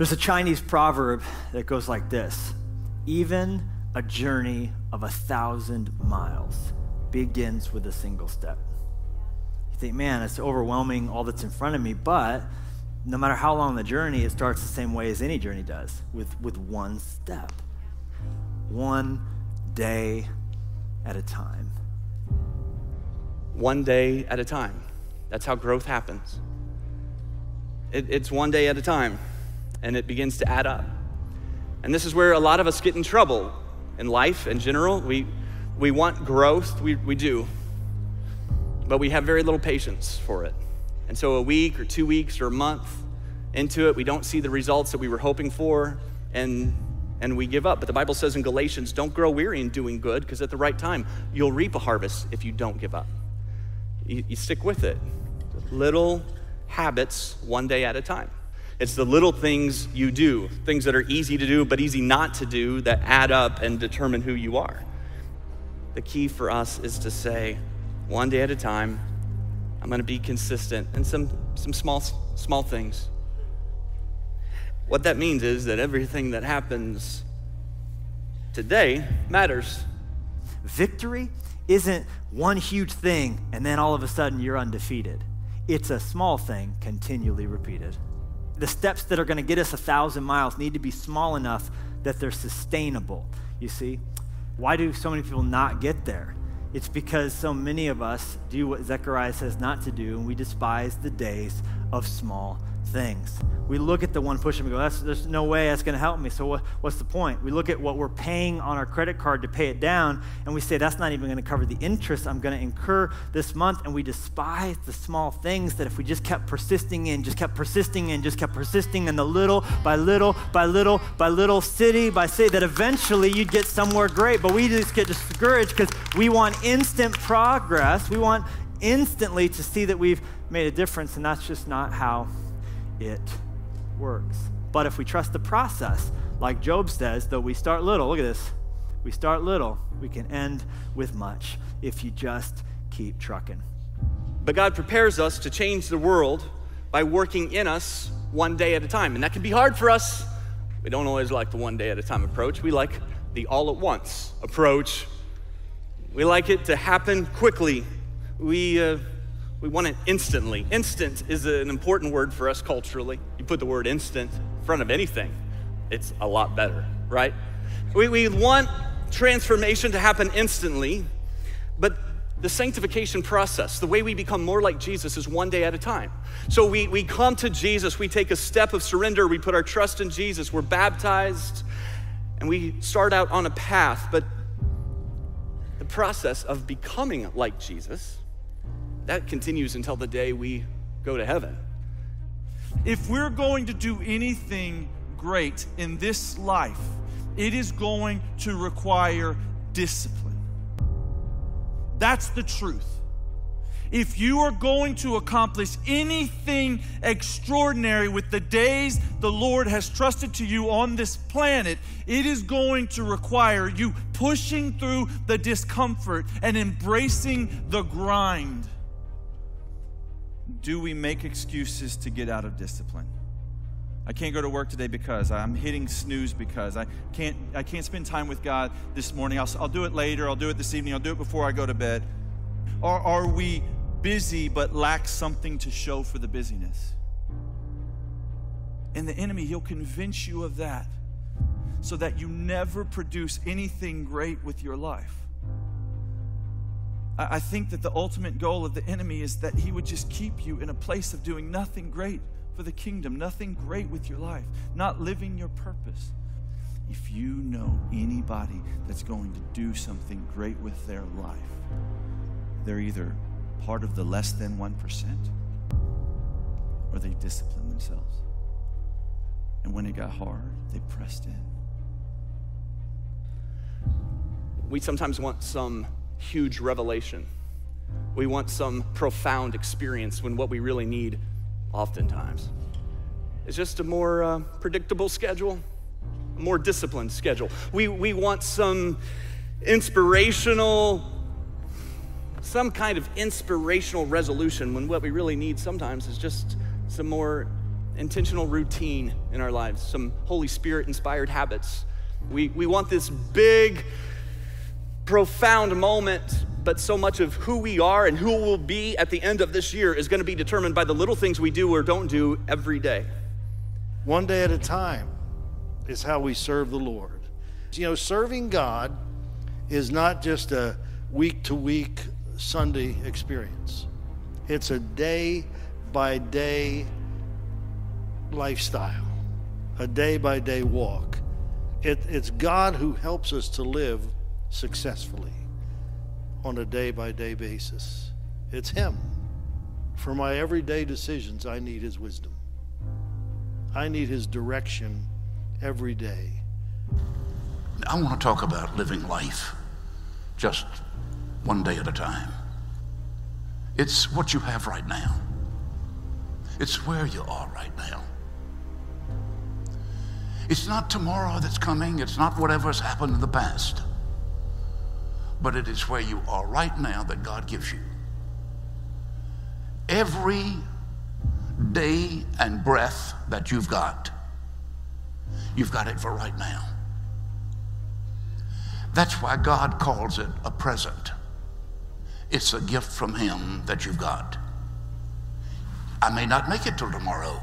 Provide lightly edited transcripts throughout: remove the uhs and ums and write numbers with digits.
There's a Chinese proverb that goes like this: even a journey of 1,000 miles begins with a single step. You think, man, it's overwhelming, all that's in front of me, but no matter how long the journey, it starts the same way as any journey does, with one step. One day at a time. One day at a time. That's how growth happens. It's one day at a time, and it begins to add up. And this is where a lot of us get in trouble in life in general. We want growth, we do, but we have very little patience for it. And so a week or 2 weeks or a month into it, we don't see the results that we were hoping for, and we give up. But the Bible says in Galatians, don't grow weary in doing good, because at the right time, you'll reap a harvest if you don't give up. You stick with it. Little habits, one day at a time. It's the little things you do, things that are easy to do but easy not to do, that add up and determine who you are. The key for us is to say, one day at a time, I'm gonna be consistent in some small things. What that means is that everything that happens today matters. Victory isn't one huge thing and then all of a sudden you're undefeated. It's a small thing continually repeated. The steps that are gonna get us 1,000 miles need to be small enough that they're sustainable, you see? Why do so many people not get there? It's because so many of us do what Zechariah says not to do, and we despise the days of small things. We look at the one pushing and go, there's no way that's going to help me, so what's the point? We look at what we're paying on our credit card to pay it down, and we say, that's not even going to cover the interest I'm going to incur this month, and we despise the small things that if we just kept persisting in, just kept persisting in the little by little by little by little, city by city, that eventually you'd get somewhere great. But we just get discouraged because we want instant progress. We want instantly to see that we've made a difference, and that's just not how it works. But if we trust the process, like Job says, though we start little, look at this, we start little, we can end with much if you just keep trucking. But God prepares us to change the world by working in us one day at a time. And that can be hard for us. We don't always like the one day at a time approach. We like the all at once approach. We like it to happen quickly. We want it instantly. Instant is an important word for us culturally. You put the word instant in front of anything, it's a lot better, right? We want transformation to happen instantly, but the sanctification process, the way we become more like Jesus, is one day at a time. So we come to Jesus, we take a step of surrender, we put our trust in Jesus, we're baptized, and we start out on a path, but the process of becoming like Jesus, that continues until the day we go to heaven. If we're going to do anything great in this life, it is going to require discipline. That's the truth. If you are going to accomplish anything extraordinary with the days the Lord has trusted to you on this planet, it is going to require you pushing through the discomfort and embracing the grind. Do we make excuses to get out of discipline? I can't go to work today because I'm hitting snooze because I can't spend time with God this morning. I'll do it later. I'll do it this evening. I'll do it before I go to bed. Or are we busy but lack something to show for the busyness? And the enemy, he'll convince you of that so that you never produce anything great with your life. I think that the ultimate goal of the enemy is that he would just keep you in a place of doing nothing great for the kingdom, nothing great with your life, not living your purpose. If you know anybody that's going to do something great with their life, they're either part of the less than 1% or they discipline themselves. And when it got hard, they pressed in. We sometimes want some huge revelation. We want some profound experience when what we really need oftentimes is just a more predictable schedule, a more disciplined schedule. We want some kind of inspirational resolution when what we really need sometimes is just some more intentional routine in our lives, some Holy Spirit-inspired habits. We want this big, profound moment, but so much of who we are and who we'll be at the end of this year is going to be determined by the little things we do or don't do every day. One day at a time is how we serve the Lord. You know, serving God is not just a week-to-week Sunday experience. It's a day-by-day lifestyle, a day-by-day walk. It's God who helps us to live successfully on a day-by-day basis. It's Him. For my everyday decisions, I need His wisdom. I need His direction every day. I want to talk about living life just one day at a time. It's what you have right now. It's where you are right now. It's not tomorrow that's coming. It's not whatever's happened in the past. But it is where you are right now that God gives you. Every day and breath that you've got it for right now. That's why God calls it a present. It's a gift from Him that you've got. I may not make it till tomorrow.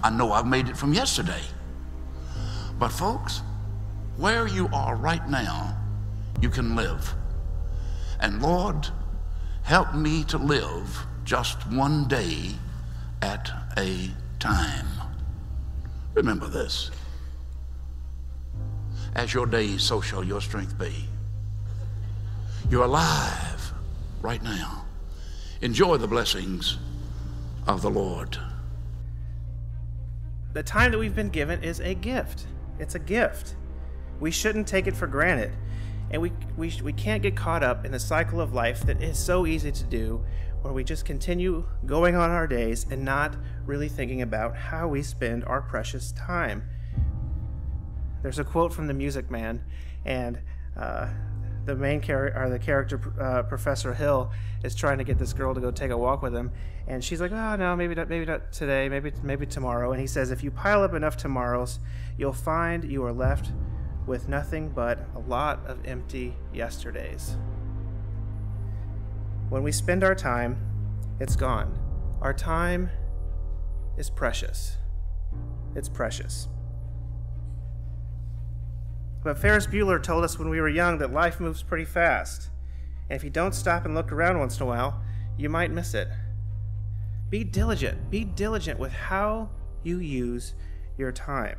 I know I've made it from yesterday. But folks, where you are right now, you can live. And Lord, help me to live just one day at a time. Remember this. As your days, so shall your strength be. You're alive right now. Enjoy the blessings of the Lord. The time that we've been given is a gift. It's a gift. We shouldn't take it for granted. And we can't get caught up in the cycle of life that is so easy to do, where we just continue going on our days and not really thinking about how we spend our precious time. There's a quote from The Music Man, and the main character, Professor Hill, is trying to get this girl to go take a walk with him, and she's like, "Oh no, maybe not today, maybe tomorrow." And he says, "If you pile up enough tomorrows, you'll find you are left with nothing but a lot of empty yesterdays." When we spend our time, it's gone. Our time is precious. It's precious. But Ferris Bueller told us when we were young that life moves pretty fast. And if you don't stop and look around once in a while, you might miss it. Be diligent. Be diligent with how you use your time.